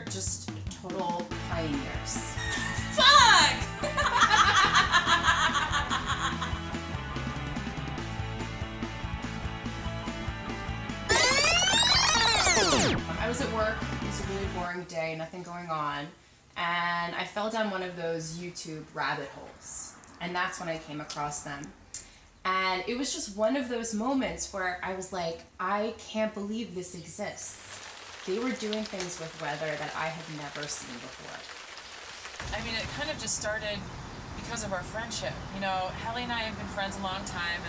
were just total pioneers. Fuck! I was at work, it was a really boring day, nothing going on, and I fell down one of those YouTube rabbit holes, and that's when I came across them. And it was just one of those moments where I was like, I can't believe this exists. They were doing things with weather that I had never seen before. I mean, it kind of just started because of our friendship. You know, Helly and I have been friends a long time,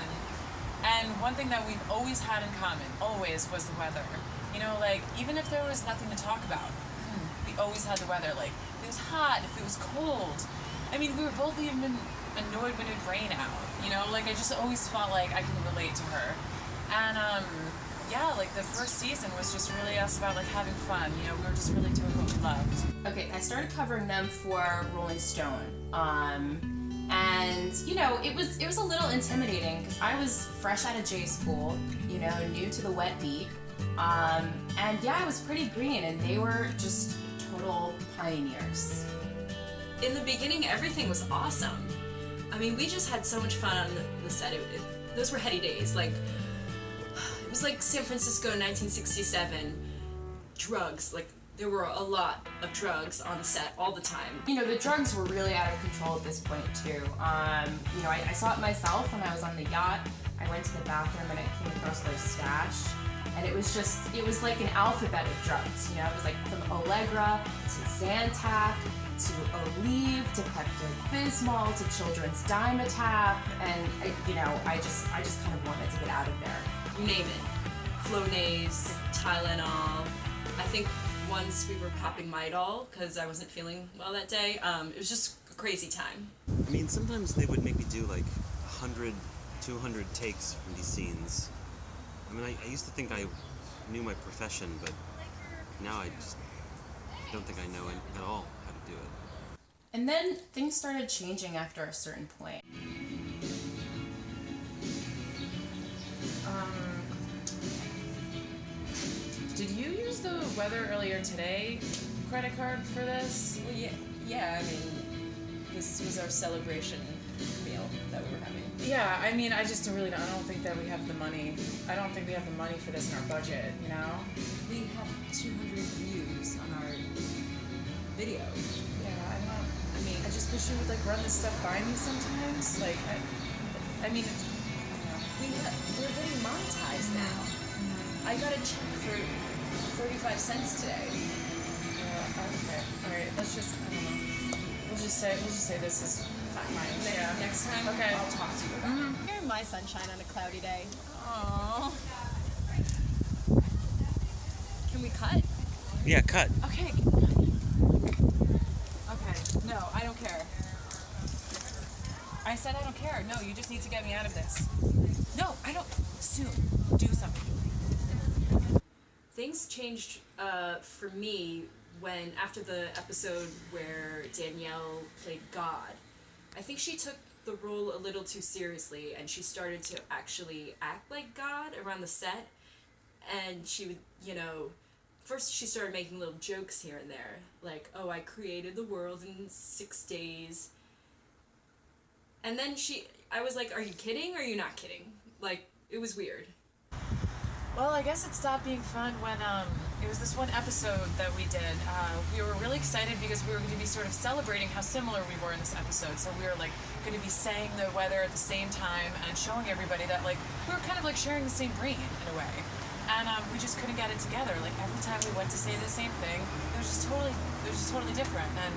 and one thing that we've always had in common, always, was the weather. You know, like, even if there was nothing to talk about, we always had the weather. Like, if it was hot, if it was cold. I mean, we were both even annoyed when it would rain out, you know? Like, I just always felt like I could relate to her. And, yeah, like, the first season was just really us about, like, having fun. You know, we were just really doing what we loved. Okay, I started covering them for Rolling Stone. And, you know, it was a little intimidating because I was fresh out of J school, you know, new to the wet beat. And yeah, I was pretty green, and they were just total pioneers. In the beginning, everything was awesome. I mean, we just had so much fun on the set. Those were heady days. Like, it was like San Francisco in 1967. Drugs, like, there were a lot of drugs on the set all the time. You know, the drugs were really out of control at this point, too. You know, I saw it myself when I was on the yacht. I went to the bathroom and I came across their stash. And it was like an alphabet of drugs, you know, it was like from Allegra to Zantac to Aleve to Pepto-Bismol to Children's Dimetapp, and you know, I just kind of wanted to get out of there. You name it. Flonase, Tylenol. I think once we were popping Midol because I wasn't feeling well that day. It was just a crazy time. I mean, sometimes they would make me do like 100, 200 takes from these scenes. I mean, I used to think I knew my profession, but now I just don't think I know at all how to do it. And then things started changing after a certain point. Did you use the weather earlier today credit card for this? Well, yeah, I mean, this was our celebration meal that we were having. Yeah, I mean, I just really don't. I don't think that we have the money. I don't think we have the money for this in our budget. You know? We have 200 views on our video. Yeah, I mean, I just wish you would like run this stuff by me sometimes. Like, I mean, it's, I don't know. We're getting monetized now. I got a check for 35 cents today. Yeah, okay. All right. Let's just. I don't know. We'll just say this is fine. Yeah. Next time, Okay. I'll talk to you about it. You're my sunshine on a cloudy day. Aww. Can we cut? Yeah, cut. Okay. Okay. No, I don't care. I said I don't care. No, you just need to get me out of this. No, I don't. Soon. Do something. Things changed for me when, after the episode where Danielle played God, I think she took the role a little too seriously and she started to actually act like God around the set. And she would, you know, first she started making little jokes here and there, like, oh, I created the world in 6 days. And then I was like, are you kidding or are you not kidding? Like, it was weird. Well, I guess it stopped being fun when it was this one episode that we did. We were really excited because we were going to be sort of celebrating how similar we were in this episode. So we were like going to be saying the weather at the same time and showing everybody that like we were kind of like sharing the same brain in a way. And we just couldn't get it together. Like every time we went to say the same thing, it was just totally different. And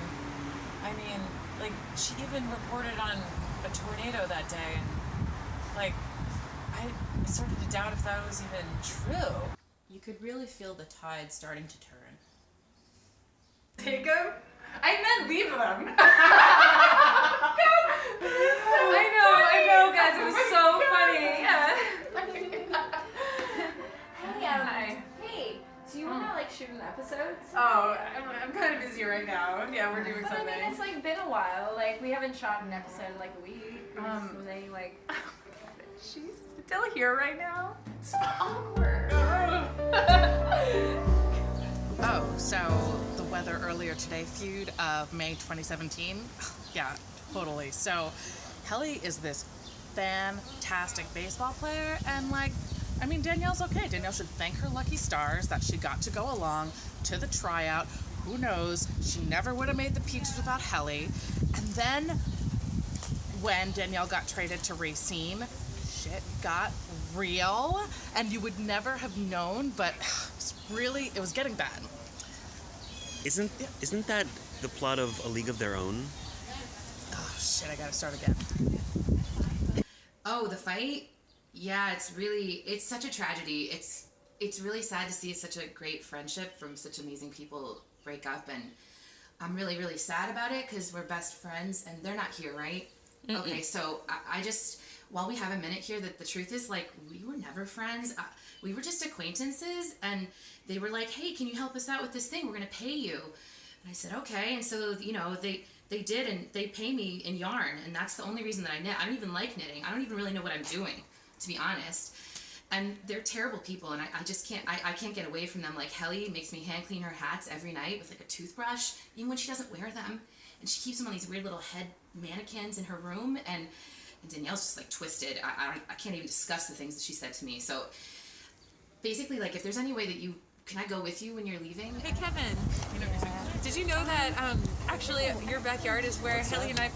I mean, like she even reported on a tornado that day, and like I started to doubt if that was even true. You could really feel the tide starting to turn. Take them? I meant leave them. I know, guys. It was so funny. Yeah. Hey, hey, do you want to like shoot an episode? Oh, I'm kind of busy right now. Yeah, we're doing But I something. mean, it's like been a while. Like we haven't shot an episode in like a week. Or they like. She's still here right now. It's awkward. Oh, so the Weather earlier today feud of May 2017? Yeah, totally. So, Helly is this fantastic baseball player, and Danielle's okay. Danielle should thank her lucky stars that she got to go along to the tryout. Who knows? She never would have made the Peaches without Helly. And then, when Danielle got traded to Racine, shit got real, and you would never have known, but it was getting bad. Isn't that the plot of A League of Their Own? Oh shit, I gotta start again. Oh, the fight? Yeah, it's such a tragedy. It's really sad to see such a great friendship from such amazing people break up, and I'm really, really sad about it because we're best friends, and they're not here, right? Mm-mm. Okay, so I just, while we have a minute here, that the truth is, we were never friends. We were just acquaintances, and they were like, hey, can you help us out with this thing? We're going to pay you. And I said, okay. And so, they did, and they pay me in yarn, and that's the only reason that I knit. I don't even like knitting. I don't even really know what I'm doing, to be honest. And they're terrible people, and I just can't, I can't get away from them. Helly makes me hand clean her hats every night with a toothbrush, even when she doesn't wear them. And she keeps them on these weird little head mannequins in her room, and Danielle's just twisted. I can't even discuss the things that she said to me. So basically, if there's any way that can I go with you when you're leaving? Hey Kevin, did you know that actually your backyard is where Helly and I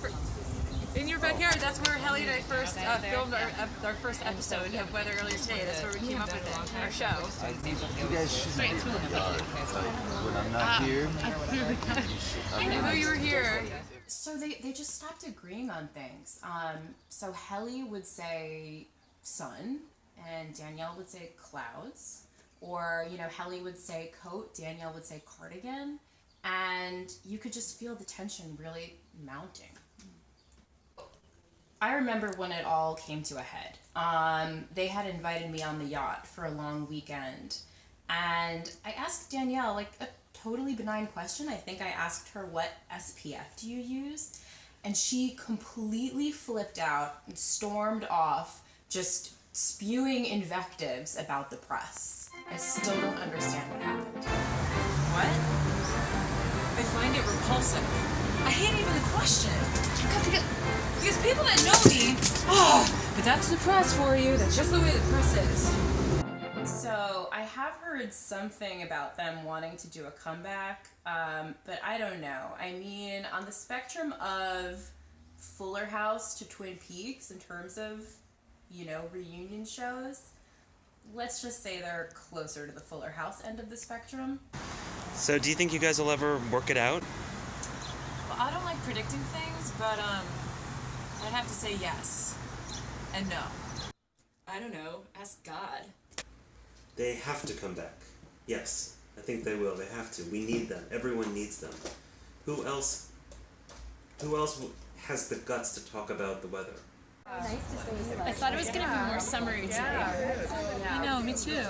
in your backyard, that's where Helly and I first filmed our first episode of Weather earlier today. That's where we came up with it, our show. You guys shouldn't be in the yard. When I'm not here. I didn't know you were here. So they just stopped agreeing on things. So Helly would say sun, and Danielle would say clouds. Or, Helly would say coat, Danielle would say cardigan. And you could just feel the tension really mounting. I remember when it all came to a head. They had invited me on the yacht for a long weekend. And I asked Danielle, a totally benign question. I think I asked her, what SPF do you use? And she completely flipped out and stormed off, just spewing invectives about the press. I still don't understand what happened. What? I find it repulsive. I hate even the question. Because people that know me, but that's the press for you. That's just the way the press is. So I have heard something about them wanting to do a comeback, but I don't know. On the spectrum of Fuller House to Twin Peaks in terms of, reunion shows, let's just say they're closer to the Fuller House end of the spectrum. So do you think you guys will ever work it out? Well, I don't like predicting things, but I'd have to say yes and no. I don't know. Ask God. They have to come back. Yes, I think they will. They have to. We need them. Everyone needs them. Who else has the guts to talk about the weather? I thought it was going to be more summery today. I know, me too.